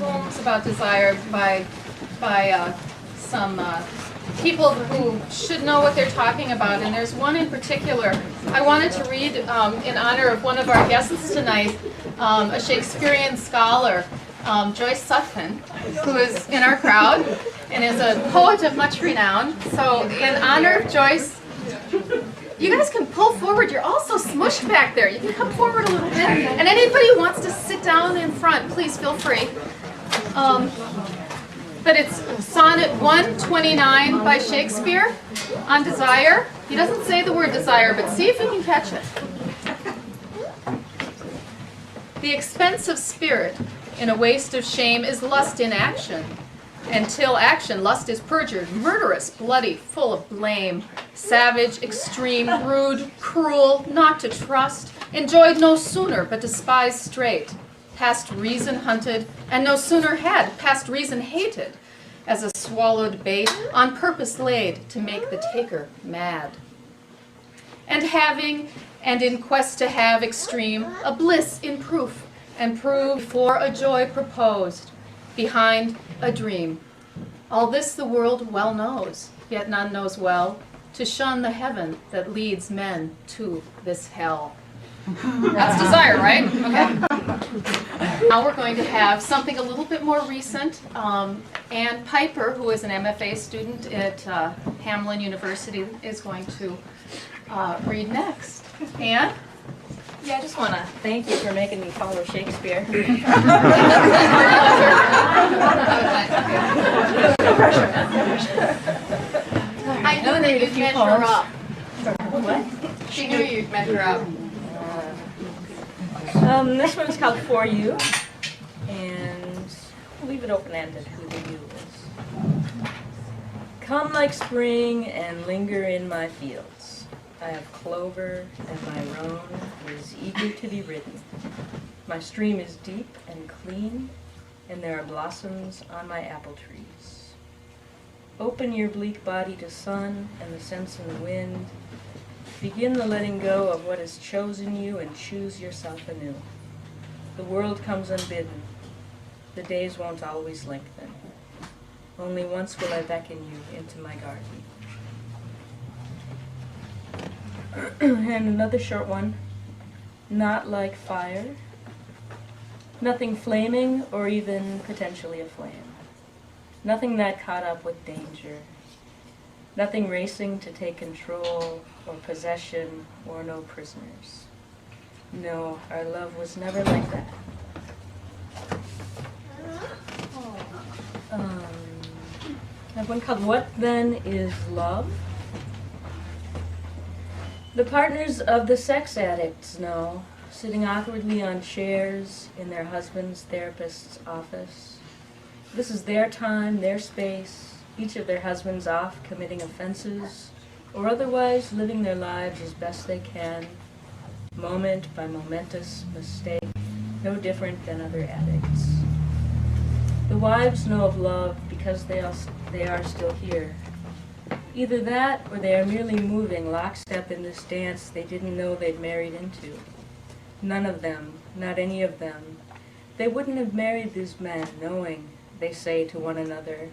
poems about desire by some people who should know what they're talking about, and there's one in particular I wanted to read in honor of one of our guests tonight, a Shakespearean scholar, Joyce Sutphin, who is in our crowd and is a poet of much renown. So in honor of Joyce, you guys can pull forward. You're all so smushed back there. You can come forward a little bit. And anybody who wants to sit down in front, please feel free. But it's Sonnet 129 by Shakespeare on desire. He doesn't say the word desire, but see if you can catch it. The expense of spirit in a waste of shame is lust in action. Until action, lust is perjured, murderous, bloody, full of blame, savage, extreme, rude, cruel, not to trust, enjoyed no sooner, but despised straight, past reason hunted, and no sooner had, past reason hated, as a swallowed bait, on purpose laid to make the taker mad. And having, and in quest to have extreme, a bliss in proof, and prove for a joy proposed, behind a dream. All this the world well knows, yet none knows well, to shun the heaven that leads men to this hell. That's desire, right? Okay. Now we're going to have something a little bit more recent. Ann Piper, who is an MFA student at Hamline University, is going to read next. Ann? Yeah, I just want to thank you for making me follow Shakespeare. No pressure. I knew that you'd measure up. What? She knew you'd measure up. This one's called For You, and we'll leave it open-ended who the you is. Come like spring and linger in my fields. I have clover, and my roan is eager to be ridden. My stream is deep and clean, and there are blossoms on my apple trees. Open your bleak body to sun and the sense in the wind. Begin the letting go of what has chosen you and choose yourself anew. The world comes unbidden. The days won't always lengthen. Only once will I beckon you into my garden. And another short one. Not like fire. Nothing flaming or even potentially aflame. Nothing that caught up with danger. Nothing racing to take control or possession or no prisoners. No, our love was never like that. I have one called What Then Is Love? The partners of the sex addicts know, sitting awkwardly on chairs in their husband's therapist's office. This is their time, their space, each of their husbands off committing offenses, or otherwise living their lives as best they can, moment by momentous mistake, no different than other addicts. The wives know of love because they are still here. Either that, or they are merely moving lockstep in this dance they didn't know they'd married into. None of them, not any of them. They wouldn't have married these men knowing, they say to one another,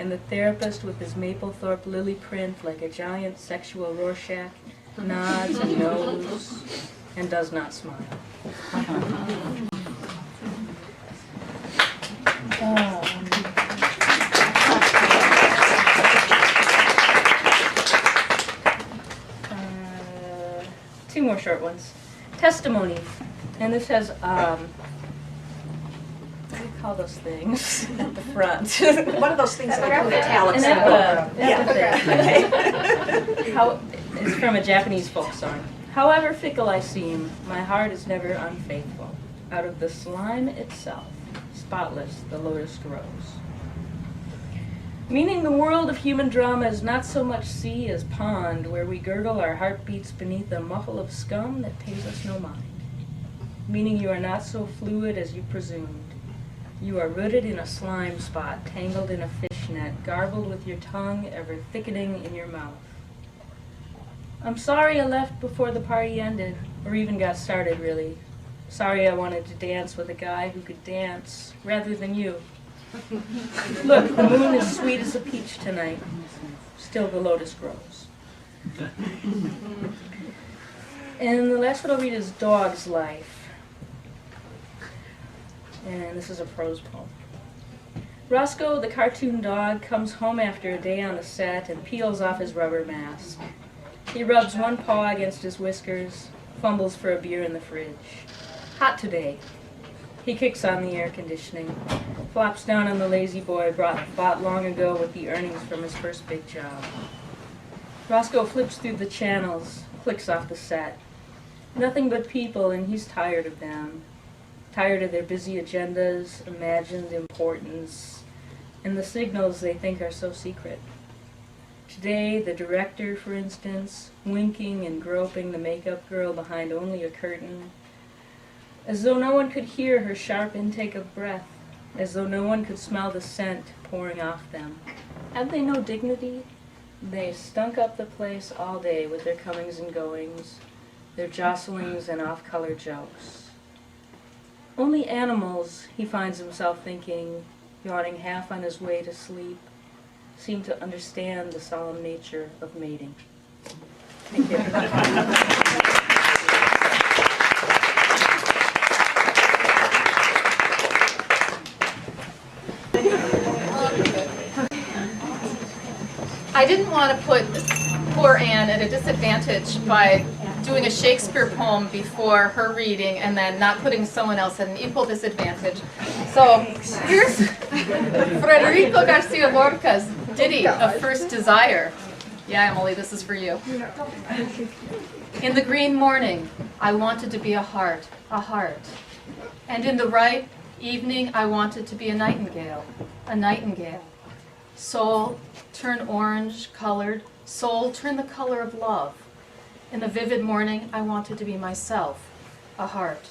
and the therapist with his Maplethorpe lily print like a giant sexual Rorschach nods and knows and does not smile. Two more short ones. Testimony. And this has, what do you call those things at the front? One of those things that put italics An in. It's from a Japanese folk song. However fickle I seem, my heart is never unfaithful. Out of the slime itself, spotless the lotus grows. Meaning the world of human drama is not so much sea as pond, where we gurgle our heartbeats beneath a muffle of scum that pays us no mind. Meaning you are not so fluid as you presumed. You are rooted in a slime spot, tangled in a fishnet, garbled with your tongue ever thickening in your mouth. I'm sorry I left before the party ended, or even got started, really. Sorry I wanted to dance with a guy who could dance rather than you. Look, the moon is sweet as a peach tonight. Still the lotus grows. And the last one I'll read is Dog's Life. And this is a prose poem. Roscoe, the cartoon dog, comes home after a day on the set and peels off his rubber mask. He rubs one paw against his whiskers, fumbles for a beer in the fridge. Hot today. He kicks on the air conditioning, flops down on the lazy boy bought long ago with the earnings from his first big job. Roscoe flips through the channels, clicks off the set. Nothing but people, and he's tired of them. Tired of their busy agendas, imagined importance, and the signals they think are so secret. Today, the director, for instance, winking and groping the makeup girl behind only a curtain, as though no one could hear her sharp intake of breath, as though no one could smell the scent pouring off them. Had they no dignity? They stunk up the place all day with their comings and goings, their jostlings and off-color jokes. Only animals, he finds himself thinking, yawning half on his way to sleep, seem to understand the solemn nature of mating. Thank you. I didn't want to put poor Anne at a disadvantage by doing a Shakespeare poem before her reading and then not putting someone else at an equal disadvantage. So here's Federico Garcia Lorca's ditty of First Desire. Yeah, Emily, this is for you. In the green morning, I wanted to be a heart. And in the right evening, I wanted to be a nightingale. Soul, turn orange colored. Soul, turn the color of love. In the vivid morning, I wanted to be myself, a heart.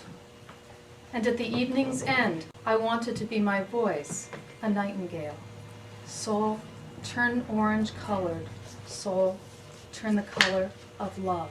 And at the evening's end, I wanted to be my voice, a nightingale. Soul, turn orange colored. Soul, turn the color of love.